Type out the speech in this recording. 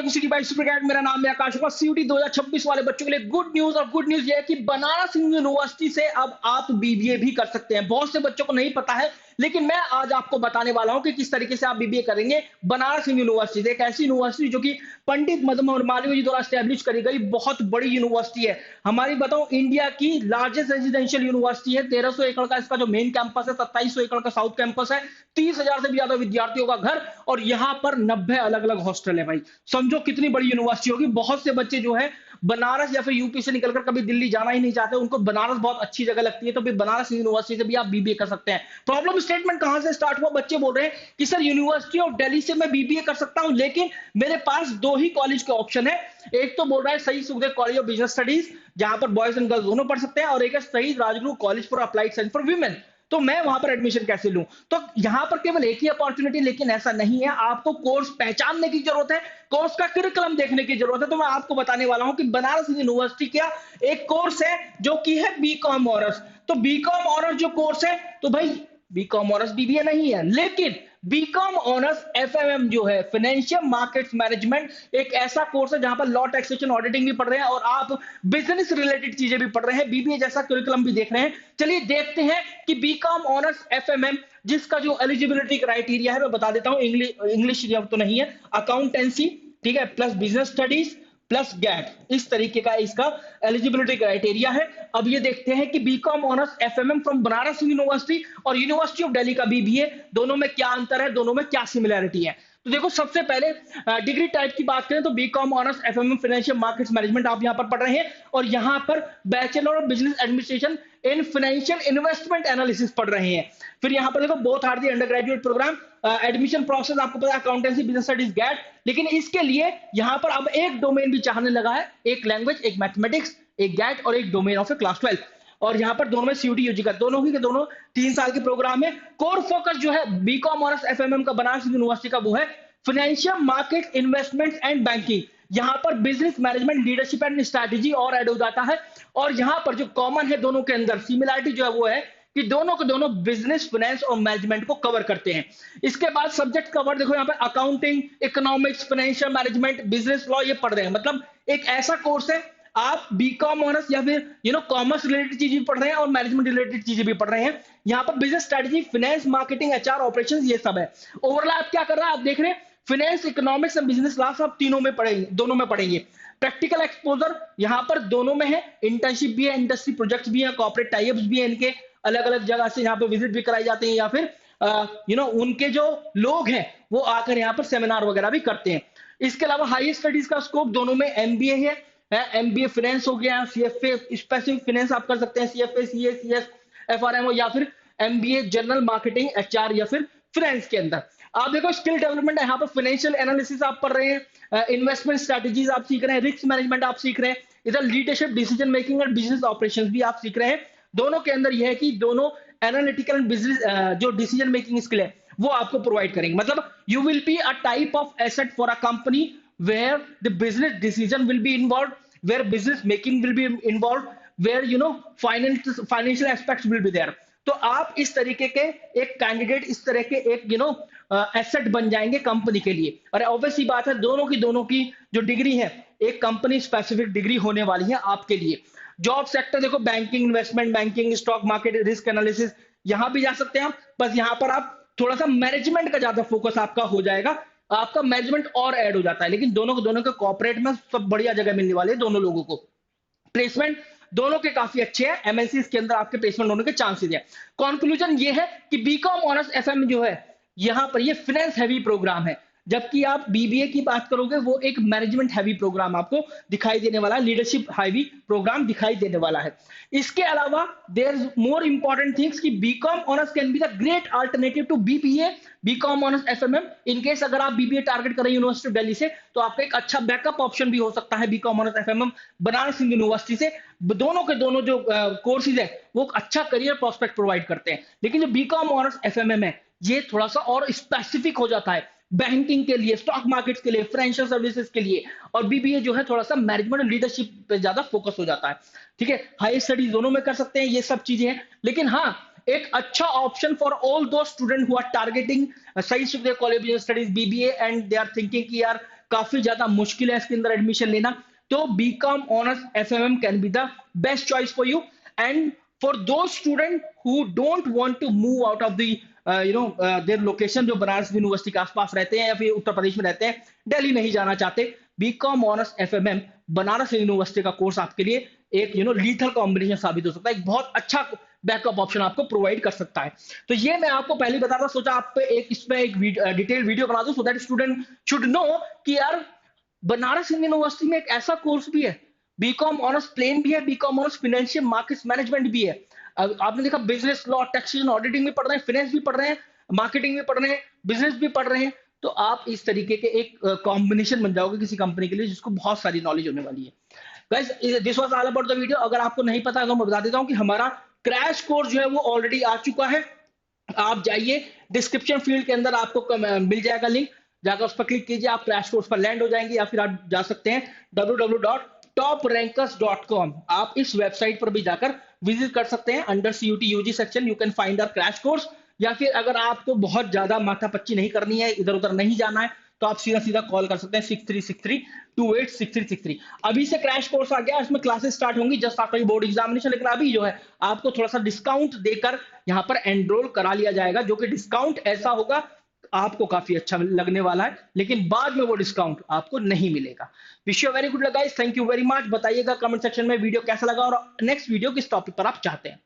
To city by super guide. मेरा नाम है आकाश कुमार। सीयूटी 2026 वाले बच्चों के लिए गुड न्यूज, और गुड न्यूज ये है कि बनारस हिंदू यूनिवर्सिटी से अब आप बीबीए भी कर सकते हैं। बहुत से बच्चों को नहीं पता है, लेकिन मैं आज आपको बताने वाला हूं कि किस तरीके से आप बीबीए करेंगे बनारस हिंदू यूनिवर्सिटी से। एक ऐसी यूनिवर्सिटी जो कि पंडित मदन मोहन मालवीय जी द्वारा स्टैब्लिश करी गई बहुत बड़ी यूनिवर्सिटी है। हमारी बताऊं, इंडिया की लार्जेस्ट रेजिडेंशियल यूनिवर्सिटी है। 1300 एकड़ का इसका जो मेन कैंपस है, 2700 एकड़ का साउथ कैंपस है, 30,000 से भी ज्यादा विद्यार्थियों का घर, और यहाँ पर 90 अलग अलग हॉस्टल है। भाई समझो कितनी बड़ी यूनिवर्सिटी होगी। बहुत से बच्चे जो है बनारस या फिर यूपी से निकलकर कभी दिल्ली जाना ही नहीं चाहते, उनको बनारस बहुत अच्छी जगह लगती है, तो फिर बनारस यूनिवर्सिटी से भी आप बीबीए कर सकते हैं। प्रॉब्लम स्टेटमेंट कहां से स्टार्ट हुआ? बच्चे बोल रहे हैं कि सर यूनिवर्सिटी ऑफ दिल्ली से मैं बीबीए कर सकता हूं, लेकिन मेरे पास दो ही कॉलेज के ऑप्शन है। एक तो बोल रहा है शहीद Sukhdev College of business studies, जहां पर बॉयज एंड गर्ल्स दोनों पढ़ सकते हैं, और एक है शहीद Rajguru college for applied science for women. तो मैं वहां पर एडमिशन कैसे लूं? तो यहां पर केवल एक ही अपॉर्चुनिटी, लेकिन ऐसा नहीं है। आपको कोर्स पहचानने की जरूरत है, कोर्स का करिकुलम देखने की जरूरत है। तो मैं आपको बताने वाला हूं कि बनारस यूनिवर्सिटी का एक कोर्स है जो कि है बीकॉम ऑनर्स। तो बीकॉम ऑनर्स जो कोर्स है, तो भाई बीकॉम ऑनर्स बीबीए नहीं है, लेकिन बीकॉम ऑनर्स एफएमएम जो है, फाइनेंशियल मार्केट्स मैनेजमेंट, एक ऐसा कोर्स है जहां पर लॉ, टैक्सेशन, ऑडिटिंग भी पढ़ रहे हैं, और आप बिजनेस रिलेटेड चीजें भी पढ़ रहे हैं, बीबीए जैसा करिकुलम भी देख रहे हैं। चलिए देखते हैं कि बीकॉम ऑनर्स एफएमएम, जिसका जो एलिजिबिलिटी क्राइटेरिया है मैं बता देता हूं। इंग्लिश तो नहीं है, अकाउंटेंसी, ठीक है, plus business studies plus GAT, इस तरीके का इसका एलिजिबिलिटी क्राइटेरिया है। अब ये देखते हैं कि BCom honours FMM from Banaras university और यूनिवर्सिटी ऑफ दिल्ली का बीबीए, दोनों में क्या अंतर है, दोनों में क्या सिमिलरिटी है। तो देखो, सबसे पहले डिग्री टाइप की बात करें तो BCom honours FMM financial markets management आप यहां पर पढ़ रहे हैं, और यहां पर bachelor of business administration in financial investment analysis पढ़ रहे हैं। फिर यहां पर देखो, both are the undergraduate program. Admission process आपको पता है, अकाउंटेंसी, बिजनेस स्टडीज, गैट, लेकिन इसके लिए यहां पर अब एक डोमेन भी चाहने लगा है, एक लैंग्वेज, एक मैथमेटिक्स, एक गैट और एक डोमेन ऑफ क्लास 12। और यहां पर दोनों में सीयूटी यूजी का, दोनों ही के दोनों 3 साल के प्रोग्राम है। कोर फोकस जो है बीकॉम ऑनर्स एफएमएम का बनारस यूनिवर्सिटी का, वो है financial market, investment and banking. यहां पर business management, leadership and strategy और ऐड हो जाता है। और यहां पर जो कॉमन है दोनों के अंदर, सिमिलरिटी जो है वो है कि दोनों के दोनों बिजनेस, फाइनेंस और मैनेजमेंट को कवर करते हैं। इसके बाद सब्जेक्ट कवर देखो, यहाँ पे accounting, economics, financial management, business law, ये पढ़ रहे हैं। मतलब एक ऐसा कोर्स है, आप बीकॉम ऑनर्स या फिर कॉमर्स रिलेटेड चीजें भी पढ़ रहे हैं और मैनेजमेंट रिलेटेड चीजें भी पढ़ रहे हैं। यहाँ पर business strategy, finance, marketing, HR, operations, ये सब है। ओवरलैप क्या कर रहा है आप देख रहे हैं, फाइनेंस, इकोनॉमिक्स और बिजनेस लॉ सब तीनों में पढ़ेंगे, दोनों में पढ़ेंगे। प्रैक्टिकल एक्सपोजर यहाँ पर दोनों में है, इंटर्नशिप भी है, इंडस्ट्री प्रोजेक्ट्स भी है, कॉर्पोरेट टाइप्स भी है, इनके अलग अलग जगह से यहाँ पे विजिट भी कराई जाते हैं, या फिर उनके जो लोग हैं वो आकर यहाँ पर सेमिनार वगैरह भी करते हैं। इसके अलावा हाई स्टडीज का स्कोप दोनों में एमबीए है। एमबीए फाइनेंस हो गया, सीएफए स्पेसिफिक फाइनेंस आप कर सकते हैं, सीएफए, सीए, सीएस, एफआरएमओ, या फिर एमबीए जनरल मार्केटिंग, एचआर, या फिर फाइनेंस के अंदर। आप देखो स्किल डेवलपमेंट है, यहाँ पर फाइनेंशियल एनालिसिस आप पढ़ रहे हैं, इन्वेस्टमेंट स्ट्रेटजीज आप सीख रहे हैं, रिस्क मैनेजमेंट आप सीख रहे हैं, इधर लीडरशिप, डिसीजन मेकिंग और बिजनेस ऑपरेशंस भी आप सीख रहे हैं। दोनों के अंदर यह है कि दोनों एनालिटिकल एंड बिजनेस जो डिसीजन मेकिंग स्किल है वो आपको प्रोवाइड करेंगे। मतलब you will be a type of asset for a company where the business decision will be involve, where business making will be involve, where financial aspects will be there. तो आप इस तरीके के एक कैंडिडेट, इस तरह के एक एसेट बन जाएंगे कंपनी के लिए। और ऑब्वियसली बात है, दोनों की जो डिग्री है एक कंपनी स्पेसिफिक डिग्री होने वाली है आपके लिए। जॉब सेक्टर देखो, banking, investment banking, stock market, risk analysis, यहां भी जा सकते हैं आप। बस यहां पर आप थोड़ा सा मैनेजमेंट का ज्यादा फोकस आपका हो जाएगा, आपका मैनेजमेंट और ऐड हो जाता है, लेकिन दोनों के कॉर्पोरेट में सब बढ़िया जगह मिलने वाले हैं दोनों लोगों को। प्लेसमेंट दोनों के काफी अच्छे हैं, एमएनसी के अंदर आपके प्लेसमेंट होने के चांसेस है। कंक्लूजन ये है कि बीकॉम ऑनर्स एफएम जो है, यहां पर ये फाइनेंस हैवी प्रोग्राम है, जबकि आप बीबीए की बात करोगे वो एक मैनेजमेंट हैवी प्रोग्राम आपको दिखाई देने वाला है, लीडरशिप हैवी प्रोग्राम दिखाई देने वाला है। इसके अलावा there is more important things कि BCom honours can be the great alternative to BBA, BCom honours FMM. In case अगर आप बीबीए टारगेट करें यूनिवर्सिटी ऑफ दिल्ली से, तो आपका एक अच्छा बैकअप ऑप्शन भी हो सकता है BCom honours FMM Banaras Hindu university से। दोनों के दोनों जो कोर्सेज है वो अच्छा करियर प्रोस्पेक्ट प्रोवाइड करते हैं, लेकिन जो बीकॉम ऑनर्स एफएमएम है ये थोड़ा सा और स्पेसिफिक हो जाता है बैंकिंग के लिए, स्टॉक मार्केट के लिए, फाइनेंशियल सर्विसेज के लिए। और बीबीए जो है थोड़ा सा मैनेजमेंट और लीडरशिप पे ज्यादा फोकस हो जाता है। ठीक है, हाई स्टडीज दोनों में कर सकते हैं, ये सब चीजें हैं। लेकिन हाँ, एक अच्छा option for all those student who are targeting Shaheed Sukhdev College of Studies BBA and they are thinking कि यार काफी ज्यादा मुश्किल है इसके अंदर एडमिशन लेना, तो BCom honours FMM can be the best choice for you. And for those student who don't want to move out of the their location, जो बनारस यूनिवर्सिटी के आसपास रहते हैं या फिर उत्तर प्रदेश में रहते हैं, दिल्ली नहीं जाना चाहते, BCom honours FMM Banaras university का कोर्स आपके लिए एक लीथल कॉम्बिनेशन साबित हो सकता है, एक बहुत अच्छा बैकअप ऑप्शन आपको प्रोवाइड कर सकता है। तो ये मैं आपको पहले बता रहा, सोचा आप पे एक इसमें एक डिटेल वीडियो बना दूं, so that student should know कि यार बनारस हिंदू यूनिवर्सिटी में एक ऐसा कोर्स भी है, बीकॉम ऑनर्स प्लेन भी है, BCom honours financial markets management भी है। आपने देखा बिजनेस लॉ, टैक्सेशन, ऑडिटिंग भी पढ़ रहे हैं, फाइनेंस भी पढ़ रहे हैं, मार्केटिंग भी पढ़ रहे हैं, बिजनेस भी पढ़ रहे हैं, तो आप इस तरीके के एक कॉम्बिनेशन बन जाओगे किसी कंपनी के लिए जिसको बहुत सारी नॉलेज होने वाली है। Guys, this was all about the video. अगर आपको नहीं पता है तो मैं बता देता हूं कि हमारा क्रैश कोर्स जो है वो ऑलरेडी आ चुका है। आप जाइए, डिस्क्रिप्शन फील्ड के अंदर आपको मिल जाएगा लिंक, जाकर उस पर क्लिक कीजिए, आप क्रैश कोर्स पर लैंड हो जाएंगे, या फिर आप जा सकते हैं www.toprankers.com। आप इस वेबसाइट पर भी जाकर विजिट कर सकते हैं। Under CUT UG section you can find our crash course. या फिर अगर आपको बहुत ज्यादा माथापच्ची नहीं करनी है, इधर उधर नहीं जाना है, तो आप सीधा सीधा कॉल कर सकते हैं 6363286363। अभी से क्रैश कोर्स आ गया, इसमें क्लासेस स्टार्ट होंगी जस्ट आफ्टर बोर्ड एग्जामिनेशन, लेकिन अभी जो है आपको थोड़ा सा डिस्काउंट देकर यहाँ पर एनरोल करा लिया जाएगा, जो कि डिस्काउंट ऐसा होगा आपको काफी अच्छा लगने वाला है, लेकिन बाद में वो डिस्काउंट आपको नहीं मिलेगा। Wish you very good guys, thank you very much. बताइएगा कमेंट सेक्शन में वीडियो कैसा लगा और नेक्स्ट वीडियो किस टॉपिक पर आप चाहते हैं।